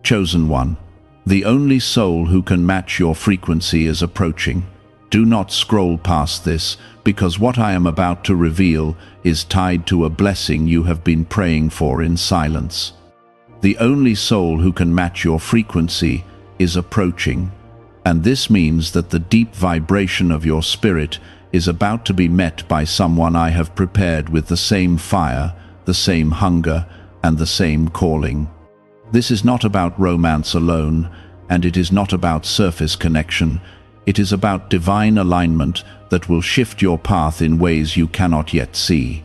Chosen one, the only soul who can match your frequency is approaching. Do not scroll past this, because what I am about to reveal is tied to a blessing you have been praying for in silence. The only soul who can match your frequency is approaching, and this means that the deep vibration of your spirit is about to be met by someone I have prepared with the same fire, the same hunger, and the same calling. This is not about romance alone, and it is not about surface connection. It is about divine alignment that will shift your path in ways you cannot yet see.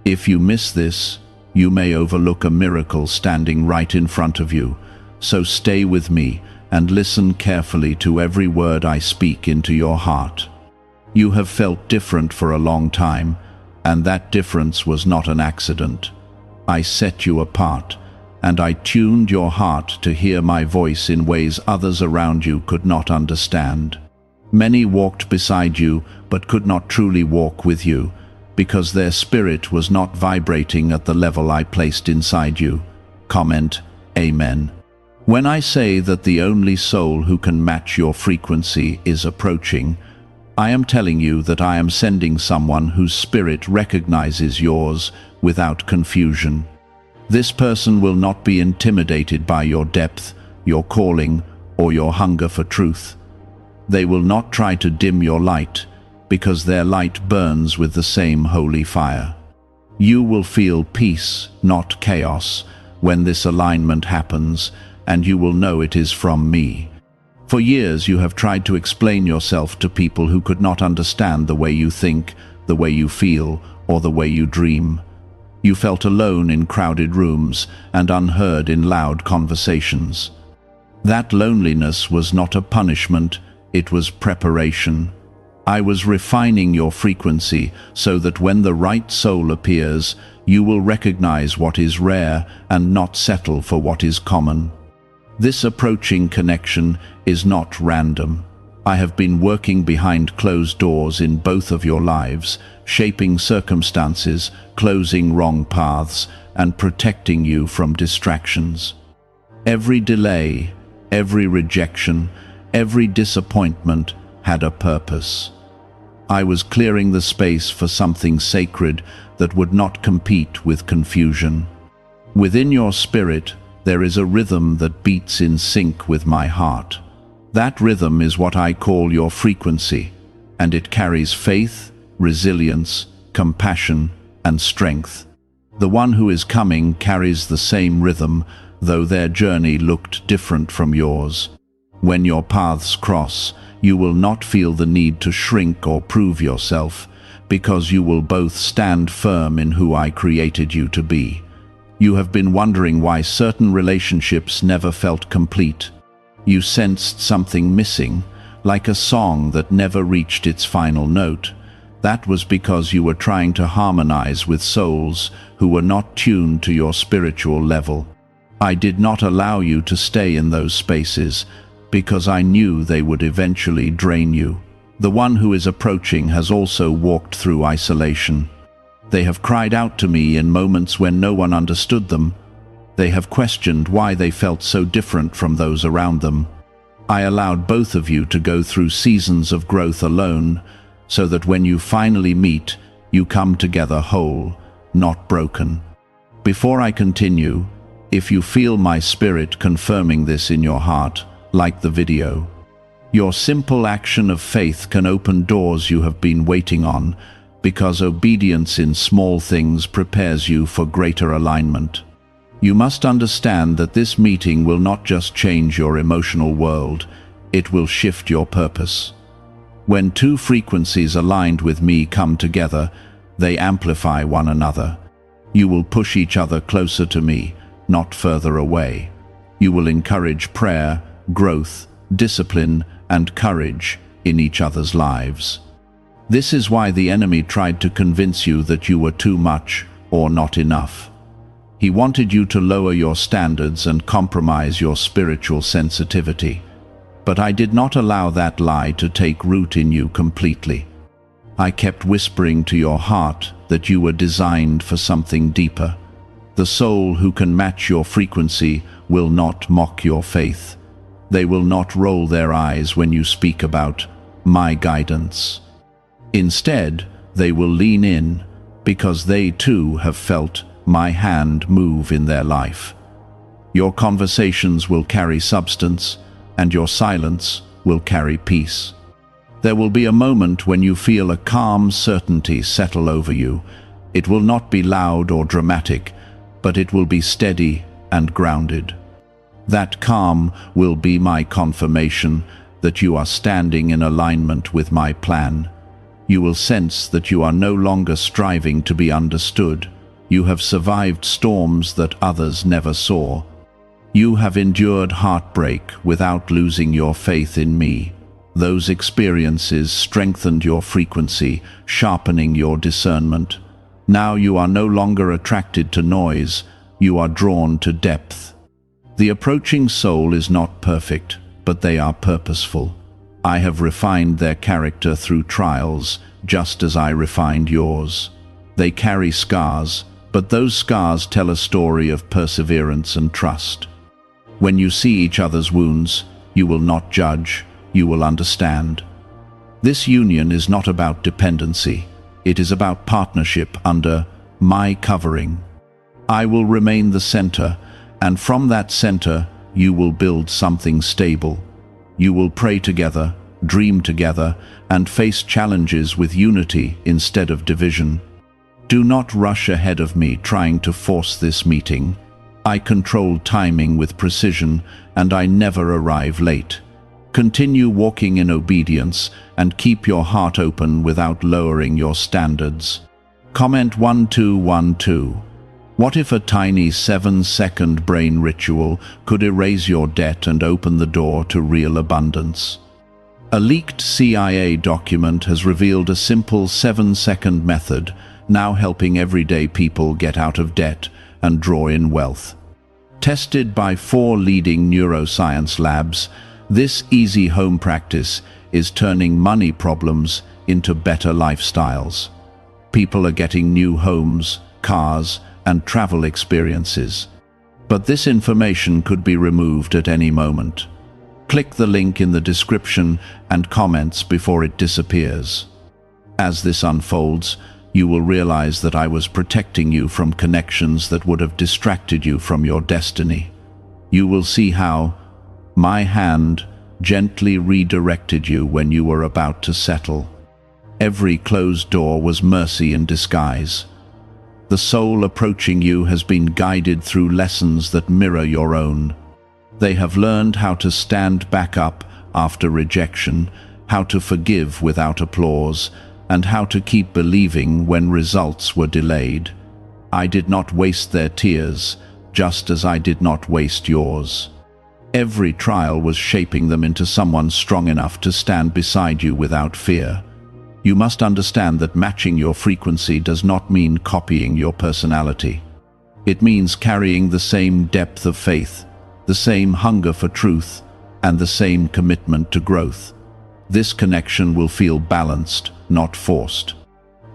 If you miss this, you may overlook a miracle standing right in front of you. So stay with me and listen carefully to every word I speak into your heart. You have felt different for a long time, and that difference was not an accident. I set you apart, and I tuned your heart to hear my voice in ways others around you could not understand. Many walked beside you, but could not truly walk with you, because their spirit was not vibrating at the level I placed inside you. Comment, Amen. When I say that the only soul who can match your frequency is approaching, I am telling you that I am sending someone whose spirit recognizes yours without confusion. This person will not be intimidated by your depth, your calling, or your hunger for truth. They will not try to dim your light, because their light burns with the same holy fire. You will feel peace, not chaos, when this alignment happens, and you will know it is from me. For years you have tried to explain yourself to people who could not understand the way you think, the way you feel, or the way you dream. You felt alone in crowded rooms and unheard in loud conversations. That loneliness was not a punishment, it was preparation. I was refining your frequency so that when the right soul appears, you will recognize what is rare and not settle for what is common. This approaching connection is not random. I have been working behind closed doors in both of your lives, shaping circumstances, closing wrong paths, and protecting you from distractions. Every delay, every rejection, every disappointment had a purpose. I was clearing the space for something sacred that would not compete with confusion. Within your spirit, there is a rhythm that beats in sync with my heart. That rhythm is what I call your frequency, and it carries faith, resilience, compassion, and strength. The one who is coming carries the same rhythm, though their journey looked different from yours. When your paths cross, you will not feel the need to shrink or prove yourself, because you will both stand firm in who I created you to be. You have been wondering why certain relationships never felt complete. You sensed something missing, like a song that never reached its final note. That was because you were trying to harmonize with souls who were not tuned to your spiritual level. I did not allow you to stay in those spaces, because I knew they would eventually drain you. The one who is approaching has also walked through isolation. They have cried out to me in moments when no one understood them. They have questioned why they felt so different from those around them. I allowed both of you to go through seasons of growth alone, so that when you finally meet, you come together whole, not broken. Before I continue, if you feel my spirit confirming this in your heart, like the video. Your simple action of faith can open doors you have been waiting on, because obedience in small things prepares you for greater alignment. You must understand that this meeting will not just change your emotional world, it will shift your purpose. When two frequencies aligned with me come together, they amplify one another. You will push each other closer to me, not further away. You will encourage prayer, growth, discipline, and courage in each other's lives. This is why the enemy tried to convince you that you were too much or not enough. He wanted you to lower your standards and compromise your spiritual sensitivity. But I did not allow that lie to take root in you completely. I kept whispering to your heart that you were designed for something deeper. The soul who can match your frequency will not mock your faith. They will not roll their eyes when you speak about my guidance. Instead, they will lean in because they too have felt my hand move in their life. Your conversations will carry substance, and your silence will carry peace. There will be a moment when you feel a calm certainty settle over you. It will not be loud or dramatic, but it will be steady and grounded. That calm will be my confirmation that you are standing in alignment with my plan. You will sense that you are no longer striving to be understood. You have survived storms that others never saw. You have endured heartbreak without losing your faith in me. Those experiences strengthened your frequency, sharpening your discernment. Now you are no longer attracted to noise, you are drawn to depth. The approaching soul is not perfect, but they are purposeful. I have refined their character through trials, just as I refined yours. They carry scars, but those scars tell a story of perseverance and trust. When you see each other's wounds, you will not judge, you will understand. This union is not about dependency. It is about partnership under my covering. I will remain the center, and from that center, you will build something stable. You will pray together, dream together, and face challenges with unity instead of division. Do not rush ahead of me trying to force this meeting. I control timing with precision, and I never arrive late. Continue walking in obedience and keep your heart open without lowering your standards. Comment 1212. What if a tiny 7-second brain ritual could erase your debt and open the door to real abundance? A leaked CIA document has revealed a simple 7-second method, now helping everyday people get out of debt and draw in wealth. Tested by 4 leading neuroscience labs, this easy home practice is turning money problems into better lifestyles. People are getting new homes, cars, and travel experiences. But this information could be removed at any moment. Click the link in the description and comments before it disappears. As this unfolds, you will realize that I was protecting you from connections that would have distracted you from your destiny. You will see how my hand gently redirected you when you were about to settle. Every closed door was mercy in disguise. The soul approaching you has been guided through lessons that mirror your own. They have learned how to stand back up after rejection, how to forgive without applause, and how to keep believing when results were delayed. I did not waste their tears, just as I did not waste yours. Every trial was shaping them into someone strong enough to stand beside you without fear. You must understand that matching your frequency does not mean copying your personality. It means carrying the same depth of faith, the same hunger for truth, and the same commitment to growth. This connection will feel balanced, not forced.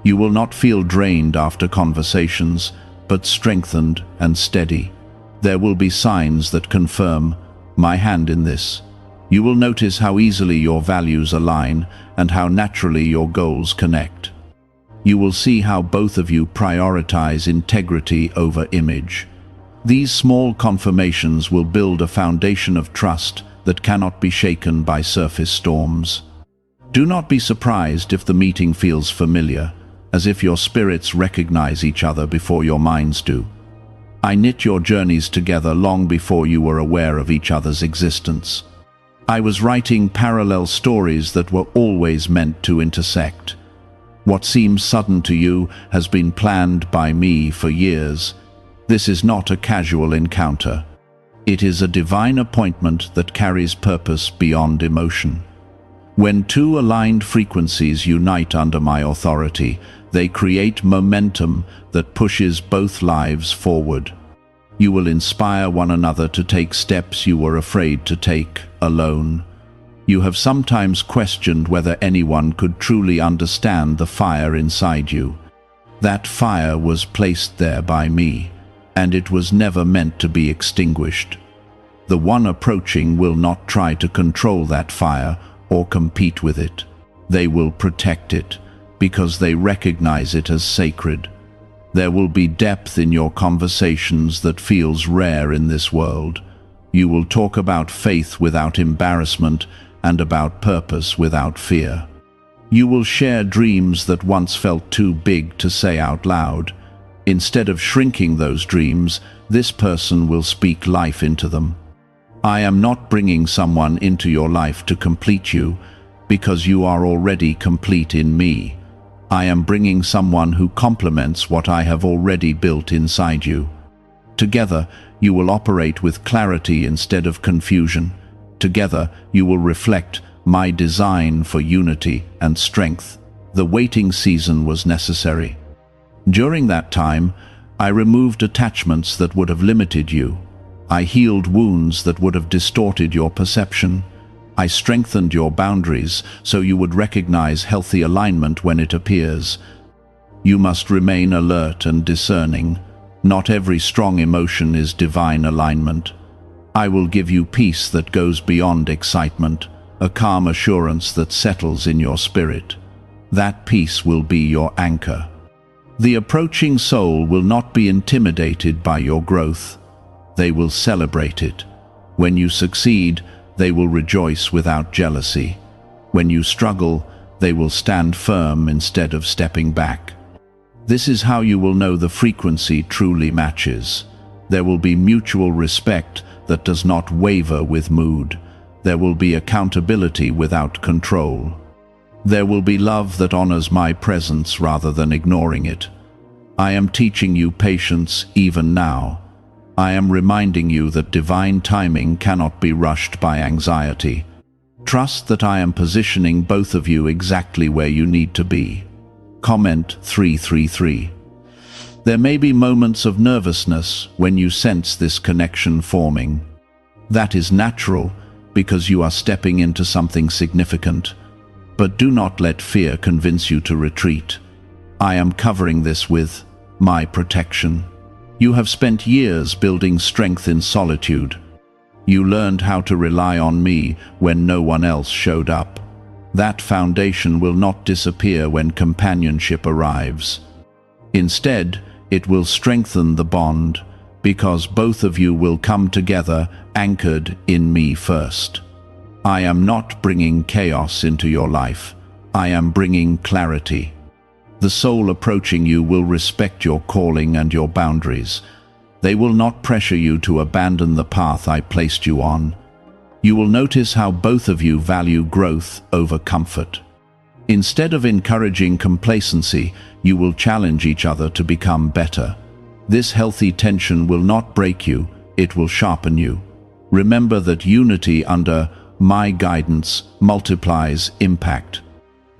You will not feel drained after conversations, but strengthened and steady. There will be signs that confirm my hand in this. You will notice how easily your values align and how naturally your goals connect. You will see how both of you prioritize integrity over image. These small confirmations will build a foundation of trust that cannot be shaken by surface storms. Do not be surprised if the meeting feels familiar, as if your spirits recognize each other before your minds do. I knit your journeys together long before you were aware of each other's existence. I was writing parallel stories that were always meant to intersect. What seems sudden to you has been planned by me for years. This is not a casual encounter. It is a divine appointment that carries purpose beyond emotion. When 2 aligned frequencies unite under my authority, they create momentum that pushes both lives forward. You will inspire one another to take steps you were afraid to take alone. You have sometimes questioned whether anyone could truly understand the fire inside you. That fire was placed there by me, and it was never meant to be extinguished. The one approaching will not try to control that fire or compete with it. They will protect it, because they recognize it as sacred. There will be depth in your conversations that feels rare in this world. You will talk about faith without embarrassment and about purpose without fear. You will share dreams that once felt too big to say out loud. Instead of shrinking those dreams, this person will speak life into them. I am not bringing someone into your life to complete you, because you are already complete in me. I am bringing someone who complements what I have already built inside you. Together, you will operate with clarity instead of confusion. Together, you will reflect my design for unity and strength. The waiting season was necessary. During that time, I removed attachments that would have limited you. I healed wounds that would have distorted your perception. I strengthened your boundaries so you would recognize healthy alignment when it appears. You must remain alert and discerning. Not every strong emotion is divine alignment. I will give you peace that goes beyond excitement, a calm assurance that settles in your spirit. That peace will be your anchor. The approaching soul will not be intimidated by your growth. They will celebrate it. When you succeed, they will rejoice without jealousy. When you struggle, they will stand firm instead of stepping back. This is how you will know the frequency truly matches. There will be mutual respect that does not waver with mood. There will be accountability without control. There will be love that honors my presence rather than ignoring it. I am teaching you patience even now. I am reminding you that divine timing cannot be rushed by anxiety. Trust that I am positioning both of you exactly where you need to be. Comment 333. There may be moments of nervousness when you sense this connection forming. That is natural because you are stepping into something significant. But do not let fear convince you to retreat. I am covering this with my protection. You have spent years building strength in solitude. You learned how to rely on me when no one else showed up. That foundation will not disappear when companionship arrives. Instead, it will strengthen the bond, because both of you will come together anchored in me first. I am not bringing chaos into your life. I am bringing clarity. The soul approaching you will respect your calling and your boundaries. They will not pressure you to abandon the path I placed you on. You will notice how both of you value growth over comfort. Instead of encouraging complacency, you will challenge each other to become better. This healthy tension will not break you, it will sharpen you. Remember that unity under my guidance multiplies impact.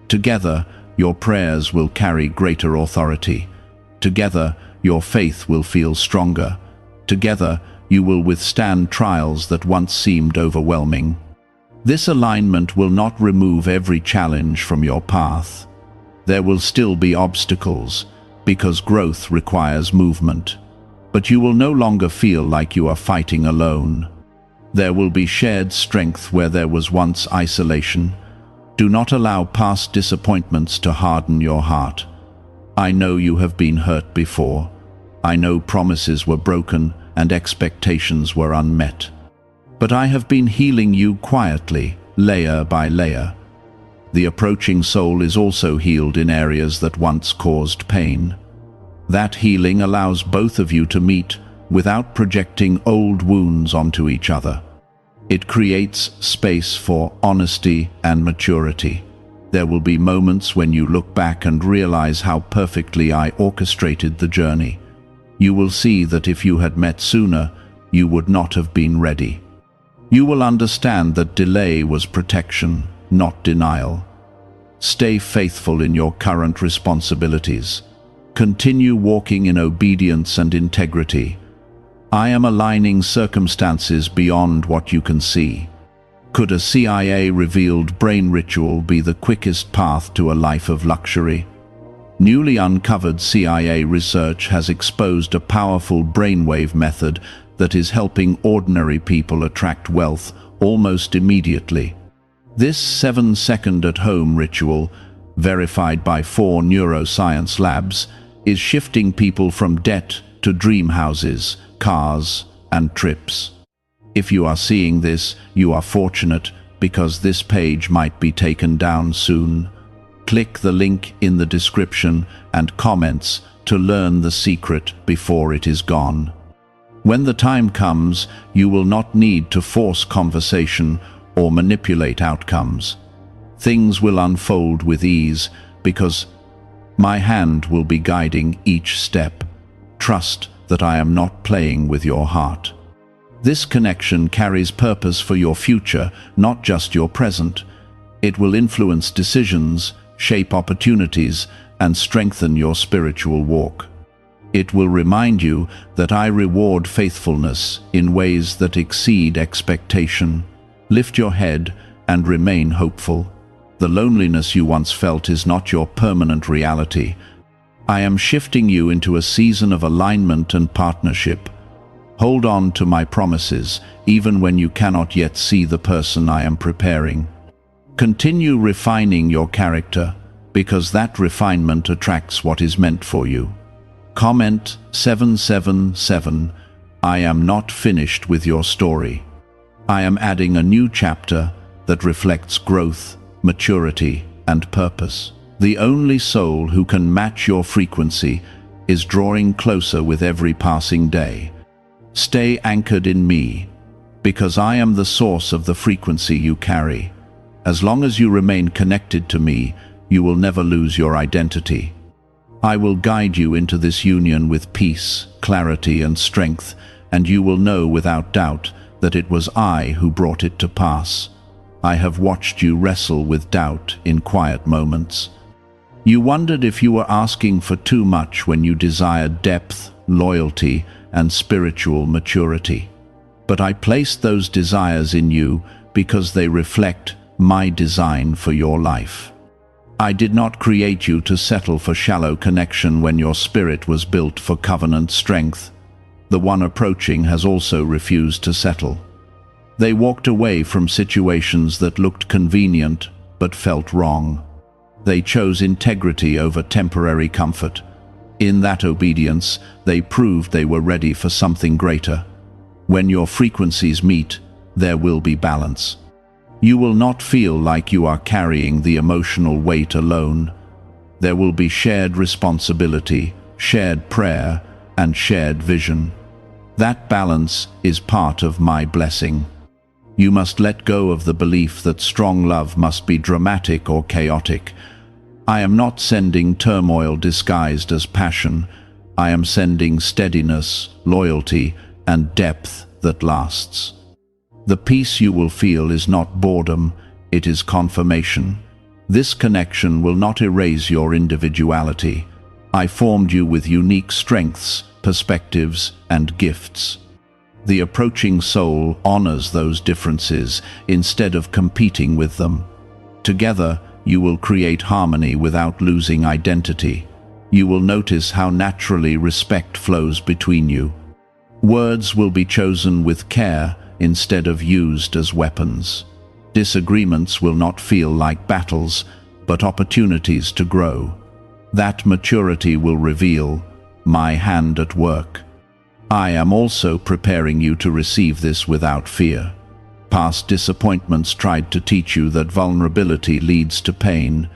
Together, your prayers will carry greater authority. Together, your faith will feel stronger. Together, you will withstand trials that once seemed overwhelming. This alignment will not remove every challenge from your path. There will still be obstacles, because growth requires movement. But you will no longer feel like you are fighting alone. There will be shared strength where there was once isolation. Do not allow past disappointments to harden your heart. I know you have been hurt before. I know promises were broken and expectations were unmet. But I have been healing you quietly, layer by layer. The approaching soul is also healed in areas that once caused pain. That healing allows both of you to meet without projecting old wounds onto each other. It creates space for honesty and maturity. There will be moments when you look back and realize how perfectly I orchestrated the journey. You will see that if you had met sooner, you would not have been ready. You will understand that delay was protection, not denial. Stay faithful in your current responsibilities. Continue walking in obedience and integrity. I am aligning circumstances beyond what you can see. Could a CIA-revealed brain ritual be the quickest path to a life of luxury? Newly uncovered CIA research has exposed a powerful brainwave method that is helping ordinary people attract wealth almost immediately. This 7-second at-home ritual, verified by 4 neuroscience labs, is shifting people from debt to dream houses, cars, and trips. If you are seeing this, you are fortunate, because this page might be taken down soon. Click the link in the description and comments to learn the secret before it is gone. When the time comes, you will not need to force conversation or manipulate outcomes. Things will unfold with ease because my hand will be guiding each step. Trust that I am not playing with your heart. This connection carries purpose for your future, not just your present. It will influence decisions, shape opportunities, and strengthen your spiritual walk. It will remind you that I reward faithfulness in ways that exceed expectation. Lift your head and remain hopeful. The loneliness you once felt is not your permanent reality. I am shifting you into a season of alignment and partnership. Hold on to my promises, even when you cannot yet see the person I am preparing. Continue refining your character, because that refinement attracts what is meant for you. Comment 777, I am not finished with your story. I am adding a new chapter that reflects growth, maturity, and purpose. The only soul who can match your frequency is drawing closer with every passing day. Stay anchored in me, because I am the source of the frequency you carry. As long as you remain connected to me, you will never lose your identity. I will guide you into this union with peace, clarity, and strength, and you will know without doubt that it was I who brought it to pass. I have watched you wrestle with doubt in quiet moments. You wondered if you were asking for too much when you desired depth, loyalty, and spiritual maturity. But I placed those desires in you because they reflect my design for your life. I did not create you to settle for shallow connection when your spirit was built for covenant strength. The one approaching has also refused to settle. They walked away from situations that looked convenient but felt wrong. They chose integrity over temporary comfort. In that obedience, they proved they were ready for something greater. When your frequencies meet, there will be balance. You will not feel like you are carrying the emotional weight alone. There will be shared responsibility, shared prayer, and shared vision. That balance is part of my blessing. You must let go of the belief that strong love must be dramatic or chaotic. I am not sending turmoil disguised as passion. I am sending steadiness, loyalty, and depth that lasts. The peace you will feel is not boredom, it is confirmation. This connection will not erase your individuality. I formed you with unique strengths, perspectives, and gifts. The approaching soul honors those differences instead of competing with them. Together, you will create harmony without losing identity. You will notice how naturally respect flows between you. Words will be chosen with care instead of used as weapons. Disagreements will not feel like battles, but opportunities to grow. That maturity will reveal my hand at work. I am also preparing you to receive this without fear. Past disappointments tried to teach you that vulnerability leads to pain,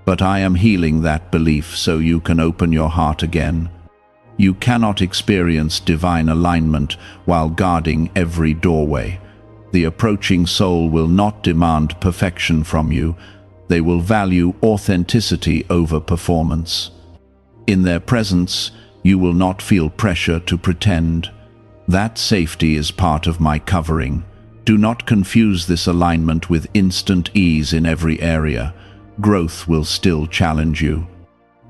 but I am healing that belief so you can open your heart again. You cannot experience divine alignment while guarding every doorway. The approaching soul will not demand perfection from you. They will value authenticity over performance. In their presence, you will not feel pressure to pretend. That safety is part of my covering. Do not confuse this alignment with instant ease in every area. Growth will still challenge you.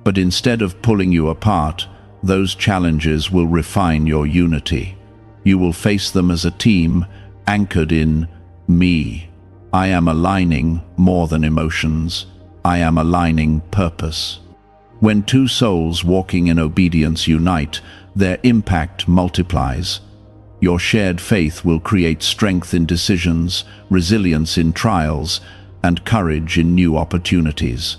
But instead of pulling you apart, those challenges will refine your unity. You will face them as a team, anchored in me. I am aligning more than emotions. I am aligning purpose. When two souls walking in obedience unite, their impact multiplies. Your shared faith will create strength in decisions, resilience in trials, and courage in new opportunities.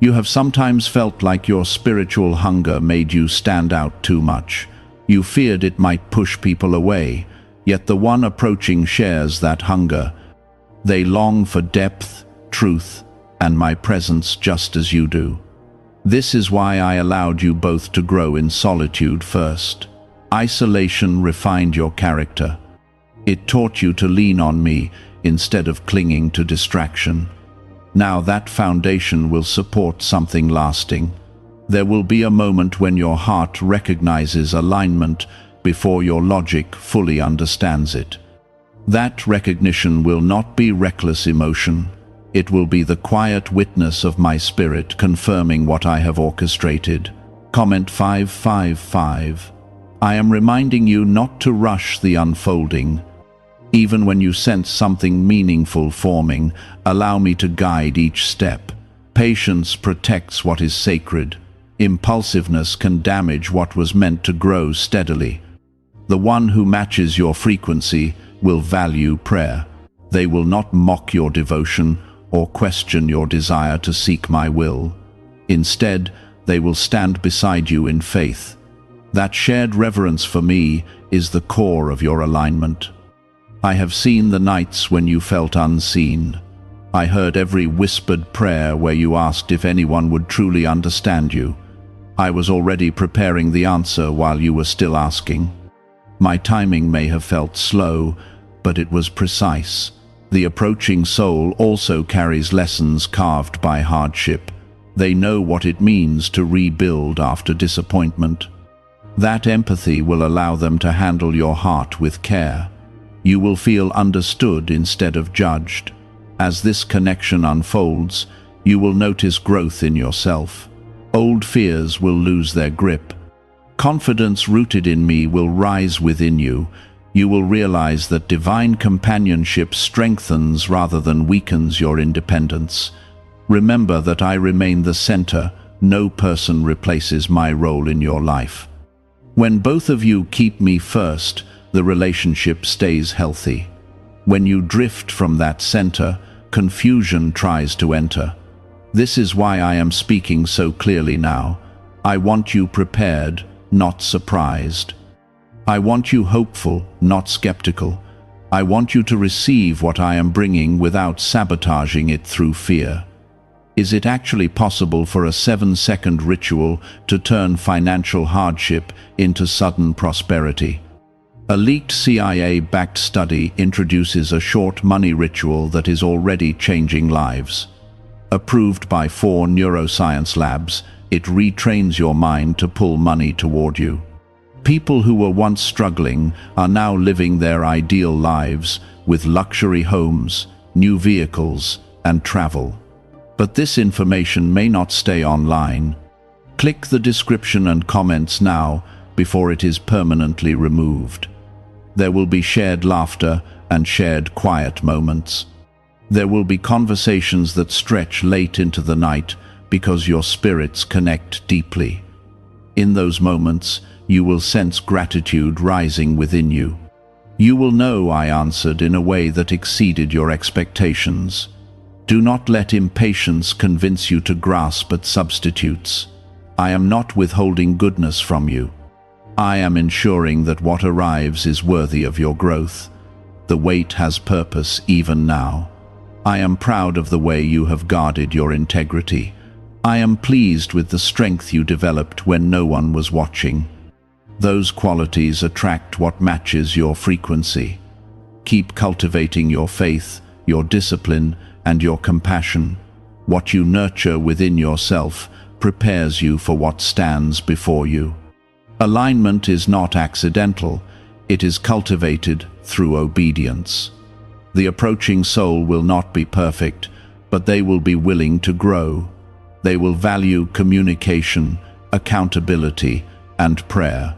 You have sometimes felt like your spiritual hunger made you stand out too much. You feared it might push people away, yet the one approaching shares that hunger. They long for depth, truth, and my presence just as you do. This is why I allowed you both to grow in solitude first. Isolation refined your character. It taught you to lean on me instead of clinging to distraction. Now that foundation will support something lasting. There will be a moment when your heart recognizes alignment before your logic fully understands it. That recognition will not be reckless emotion. It will be the quiet witness of my spirit confirming what I have orchestrated. Comment 555. I am reminding you not to rush the unfolding. Even when you sense something meaningful forming, allow me to guide each step. Patience protects what is sacred. Impulsiveness can damage what was meant to grow steadily. The one who matches your frequency will value prayer. They will not mock your devotion or question your desire to seek my will. Instead, they will stand beside you in faith. That shared reverence for me is the core of your alignment. I have seen the nights when you felt unseen. I heard every whispered prayer where you asked if anyone would truly understand you. I was already preparing the answer while you were still asking. My timing may have felt slow, but it was precise. The approaching soul also carries lessons carved by hardship. They know what it means to rebuild after disappointment. That empathy will allow them to handle your heart with care. You will feel understood instead of judged. As this connection unfolds, you will notice growth in yourself. Old fears will lose their grip. Confidence rooted in me will rise within you. You will realize that divine companionship strengthens rather than weakens your independence. Remember that I remain the center. No person replaces my role in your life. When both of you keep me first, the relationship stays healthy. When you drift from that center, confusion tries to enter. This is why I am speaking so clearly now. I want you prepared, not surprised. I want you hopeful, not skeptical. I want you to receive what I am bringing without sabotaging it through fear. Is it actually possible for a 7-second ritual to turn financial hardship into sudden prosperity? A leaked CIA-backed study introduces a short money ritual that is already changing lives. Approved by 4 neuroscience labs, it retrains your mind to pull money toward you. People who were once struggling are now living their ideal lives with luxury homes, new vehicles, and travel. But this information may not stay online. Click the description and comments now before it is permanently removed. There will be shared laughter and shared quiet moments. There will be conversations that stretch late into the night because your spirits connect deeply. In those moments, you will sense gratitude rising within you. You will know I answered in a way that exceeded your expectations. Do not let impatience convince you to grasp at substitutes. I am not withholding goodness from you. I am ensuring that what arrives is worthy of your growth. The wait has purpose even now. I am proud of the way you have guarded your integrity. I am pleased with the strength you developed when no one was watching. Those qualities attract what matches your frequency. Keep cultivating your faith, your discipline, and your compassion. What you nurture within yourself prepares you for what stands before you. Alignment is not accidental, it is cultivated through obedience. The approaching soul will not be perfect, but they will be willing to grow. They will value communication, accountability, and prayer.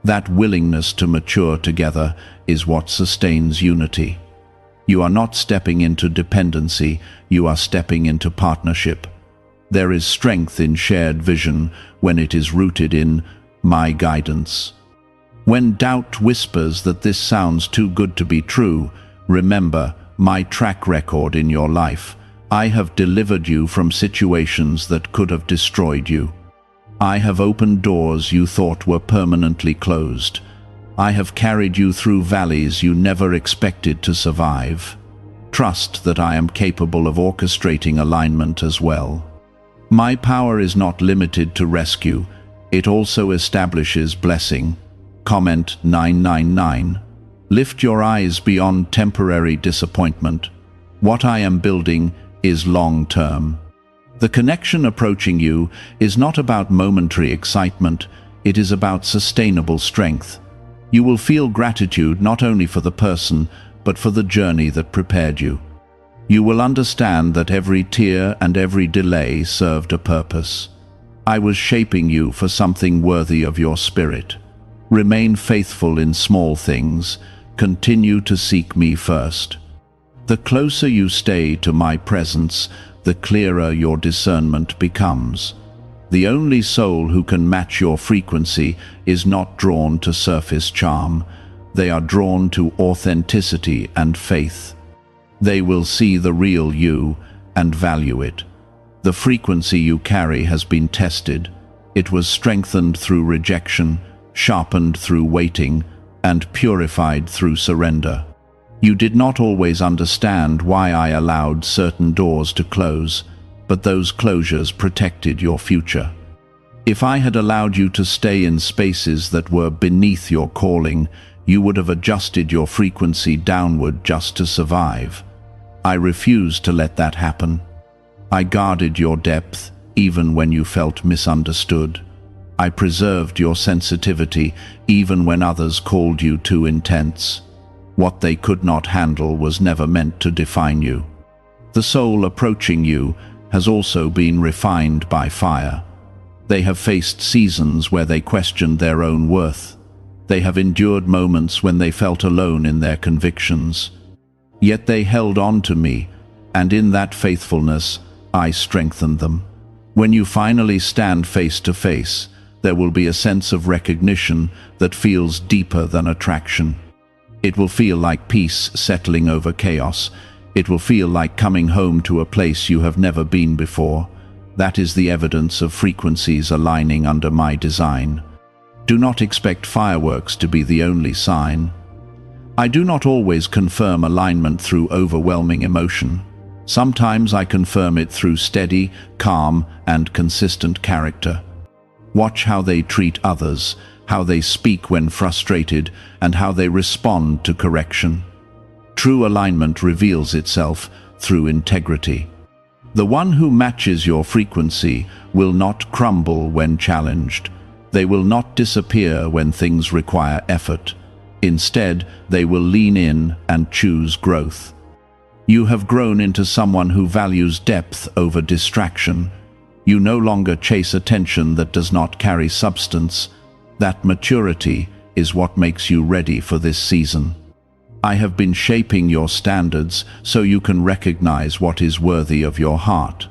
That willingness to mature together is what sustains unity. You are not stepping into dependency, you are stepping into partnership. There is strength in shared vision when it is rooted in my guidance. When doubt whispers that this sounds too good to be true, remember my track record in your life. I have delivered you from situations that could have destroyed you. I have opened doors you thought were permanently closed. I have carried you through valleys you never expected to survive. Trust that I am capable of orchestrating alignment as well. My power is not limited to rescue, it also establishes blessing. Comment 999. Lift your eyes beyond temporary disappointment. What I am building is long-term. The connection approaching you is not about momentary excitement, it is about sustainable strength. You will feel gratitude not only for the person, but for the journey that prepared you. You will understand that every tear and every delay served a purpose. I was shaping you for something worthy of your spirit. Remain faithful in small things. Continue to seek me first. The closer you stay to my presence, the clearer your discernment becomes. The only soul who can match your frequency is not drawn to surface charm. They are drawn to authenticity and faith. They will see the real you and value it. The frequency you carry has been tested. It was strengthened through rejection, sharpened through waiting, and purified through surrender. You did not always understand why I allowed certain doors to close, but those closures protected your future. If I had allowed you to stay in spaces that were beneath your calling, you would have adjusted your frequency downward just to survive. I refused to let that happen. I guarded your depth, even when you felt misunderstood. I preserved your sensitivity, even when others called you too intense. What they could not handle was never meant to define you. The soul approaching you has also been refined by fire. They have faced seasons where they questioned their own worth. They have endured moments when they felt alone in their convictions. Yet they held on to me, and in that faithfulness, I strengthened them. When you finally stand face to face, there will be a sense of recognition that feels deeper than attraction. It will feel like peace settling over chaos. It will feel like coming home to a place you have never been before. That is the evidence of frequencies aligning under my design. Do not expect fireworks to be the only sign. I do not always confirm alignment through overwhelming emotion. Sometimes I confirm it through steady, calm, and consistent character. Watch how they treat others, how they speak when frustrated, and how they respond to correction. True alignment reveals itself through integrity. The one who matches your frequency will not crumble when challenged. They will not disappear when things require effort. Instead, they will lean in and choose growth. You have grown into someone who values depth over distraction. You no longer chase attention that does not carry substance. That maturity is what makes you ready for this season. I have been shaping your standards so you can recognize what is worthy of your heart.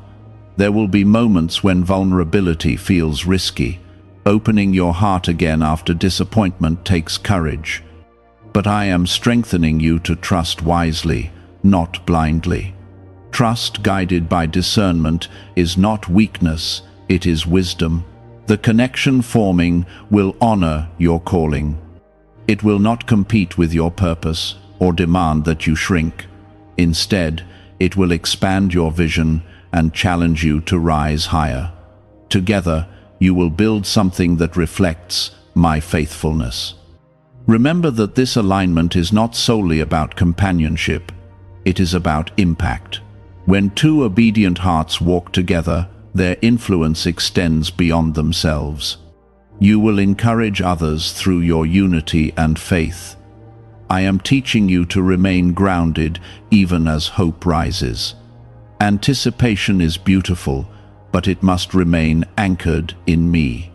There will be moments when vulnerability feels risky. Opening your heart again after disappointment takes courage. But I am strengthening you to trust wisely, not blindly. Trust guided by discernment is not weakness, it is wisdom. The connection forming will honor your calling. It will not compete with your purpose or demand that you shrink. Instead, it will expand your vision and challenge you to rise higher. Together, you will build something that reflects my faithfulness. Remember that this alignment is not solely about companionship, it is about impact. When two obedient hearts walk together, their influence extends beyond themselves. You will encourage others through your unity and faith. I am teaching you to remain grounded even as hope rises. Anticipation is beautiful, but it must remain anchored in me.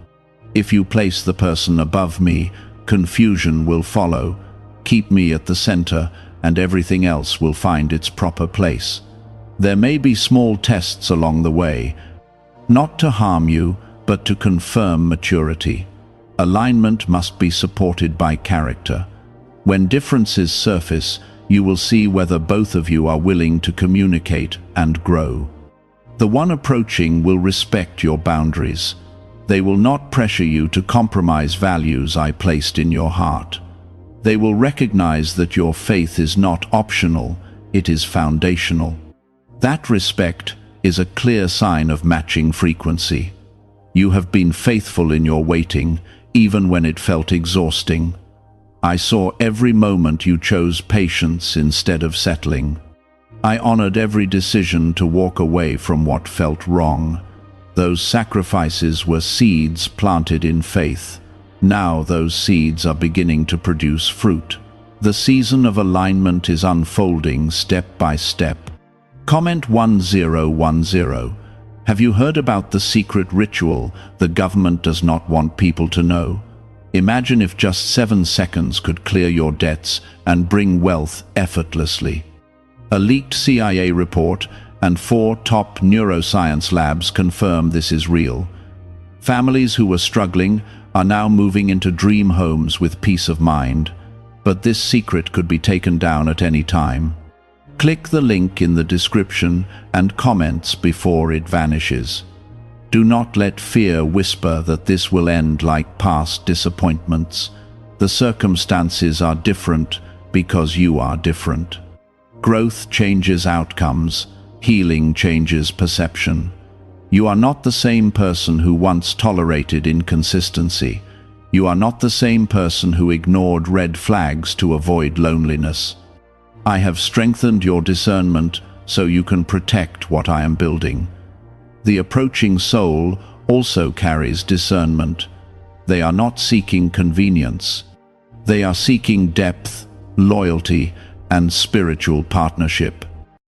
If you place the person above me, confusion will follow. Keep me at the center, and everything else will find its proper place. There may be small tests along the way, not to harm you, but to confirm maturity. Alignment must be supported by character. When differences surface, you will see whether both of you are willing to communicate and grow. The one approaching will respect your boundaries. They will not pressure you to compromise values I placed in your heart. They will recognize that your faith is not optional, it is foundational. That respect is a clear sign of matching frequency. You have been faithful in your waiting, even when it felt exhausting. I saw every moment you chose patience instead of settling. I honored every decision to walk away from what felt wrong. Those sacrifices were seeds planted in faith. Now those seeds are beginning to produce fruit. The season of alignment is unfolding step by step. Comment 1010. Have you heard about the secret ritual the government does not want people to know? Imagine if just 7 seconds could clear your debts and bring wealth effortlessly. A leaked CIA report and 4 top neuroscience labs confirm this is real. Families who were struggling are now moving into dream homes with peace of mind, but this secret could be taken down at any time. Click the link in the description and comments before it vanishes. Do not let fear whisper that this will end like past disappointments. The circumstances are different because you are different. Growth changes outcomes. Healing changes perception. You are not the same person who once tolerated inconsistency. You are not the same person who ignored red flags to avoid loneliness. I have strengthened your discernment so you can protect what I am building. The approaching soul also carries discernment. They are not seeking convenience. They are seeking depth, loyalty, and spiritual partnership.